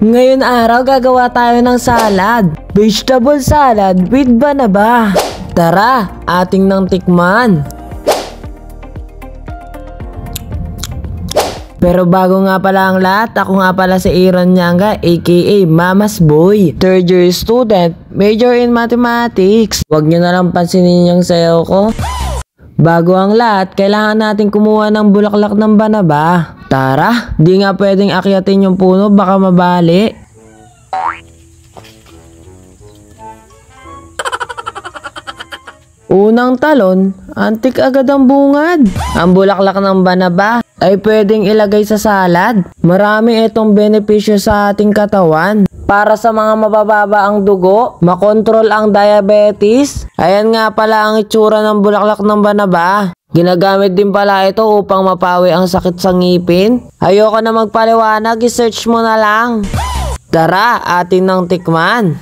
Ngayon araw gagawa tayo ng salad. Vegetable salad with banaba. Tara, ating nang tikman. Pero bago nga pala ang lahat, ako nga pala si Aaron Nyanga aka Mama's Boy. Third year student, major in mathematics. Huwag nyo na lang pansinin yung sayaw ko. Bago ang lahat, kailangan natin kumuha ng bulaklak ng banaba. Tara, di nga pwedeng akyatin yung puno, baka mabali. Unang talon, antik agad ang bungad. Ang bulaklak ng banaba ay pwedeng ilagay sa salad. Marami itong benepisyo sa ating katawan. Para sa mga mabababa ang dugo, makontrol ang diabetes. Ayan nga pala ang itsura ng bulaklak ng banaba. Ginagamit din pala ito upang mapawi ang sakit sa ngipin. Ayoko na magpaliwanag, i-search mo na lang. Tara, atin nang tikman.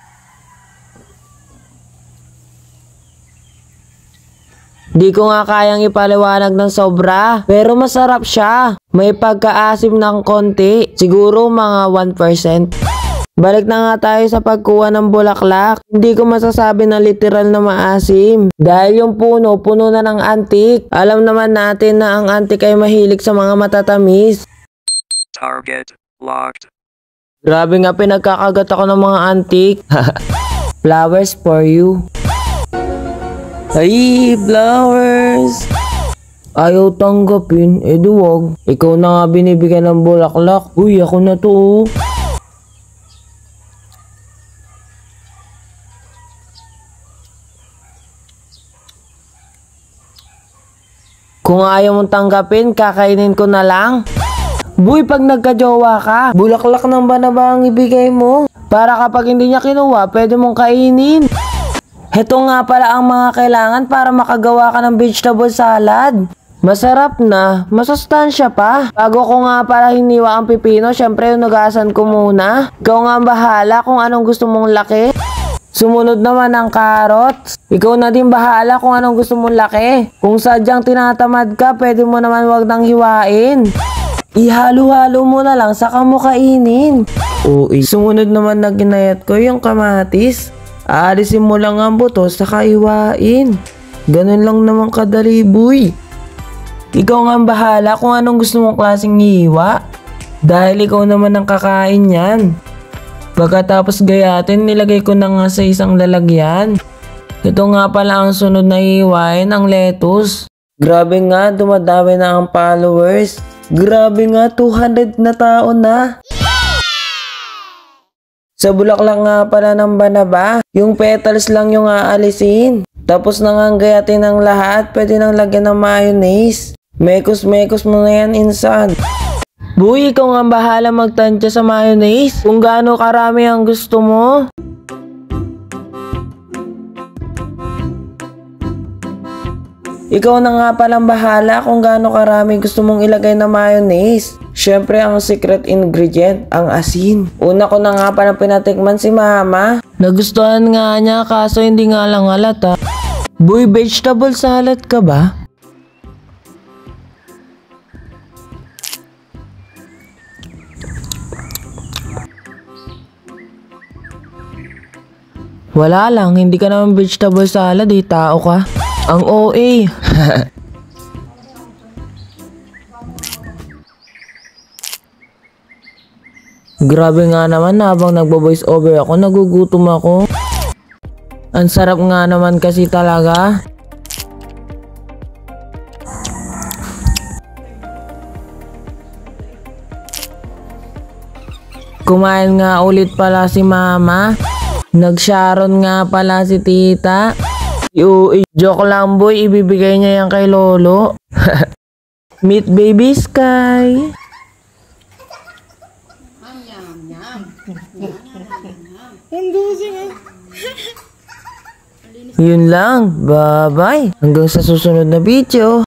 Di ko nga kayang ipaliwanag ng sobra, pero masarap siya. May pagkaasim ng konti, siguro mga 1%. Balik na nga tayo sa pagkuha ng bulaklak. Hindi ko masasabi na literal na maasim. Dahil yung puno na ng antik. Alam naman natin na ang antik ay mahilig sa mga matatamis. Target locked. Grabe nga, pinagkakagat ako ng mga antik. Flowers for you. Ay, flowers! Ayaw tanggapin, duwag. Ikaw na nga binibigyan ng bulaklak. Uy, ako na to. Kung ayaw mong tanggapin, kakainin ko na lang. Boy, pag nagka-jowa ka, bulaklak ng banaba ang ibigay mo. Para kapag hindi niya kinuha, pwede mong kainin. Heto nga pala ang mga kailangan para makagawa ka ng vegetable salad. Masarap na, masustansya pa. Bago ko nga pala hiniwa ang pipino, syempre hunugasan ko muna. Ikaw nga bahala kung anong gusto mong laki. Sumunod naman ang carrots. Ikaw na din bahala kung anong gusto mong laki. Kung sadyang tinatamad ka, pwede mo naman wag nang hiwain. Ihalo-halo mo na lang, saka mo kainin. Sumunod naman na ginayat ko yung kamatis. Aalisin mo lang ang buto, saka hiwain. Ganun lang naman kadali, boy. Ikaw nga bahala kung anong gusto mong klaseng hiwa. Dahil ikaw naman ang kakain yan. Pagkatapos gayatin, nilagay ko na nga sa isang lalagyan. Ito nga pala ang sunod na hiwain, ang lettuce. Grabe nga, dumadami na ang followers. Grabe nga, 200 na tao na. Sa bulaklak nga pala ng banaba, yung petals lang yung aalisin. Tapos nang gayatin ng lahat, pwede nang lagyan ng mayonnaise. Mekos-mekos mo na yan, insan. Boy, ikaw nga bahala magtansya sa mayonnaise kung gaano karami ang gusto mo. Ikaw na nga palang bahala kung gaano karami gusto mong ilagay na mayonnaise. Syempre ang secret ingredient, ang asin. Una ko na nga palang pinatikman si mama. Nagustuhan nga niya kaso hindi nga lang halata. Boy, vegetable salad ka ba? Wala lang, hindi ka naman vegetable salad tao ka. Ang OA. Grabe nga naman, habang nagbo-voice over ako, nagugutom ako. Ang sarap nga naman kasi talaga. Kumain nga ulit pala si mama. Nag-sharon nga pala si tita. Joke lang, boy, ibibigay niya yan kay lolo. Meet baby Sky. Yun lang, bye bye. Hanggang sa susunod na video.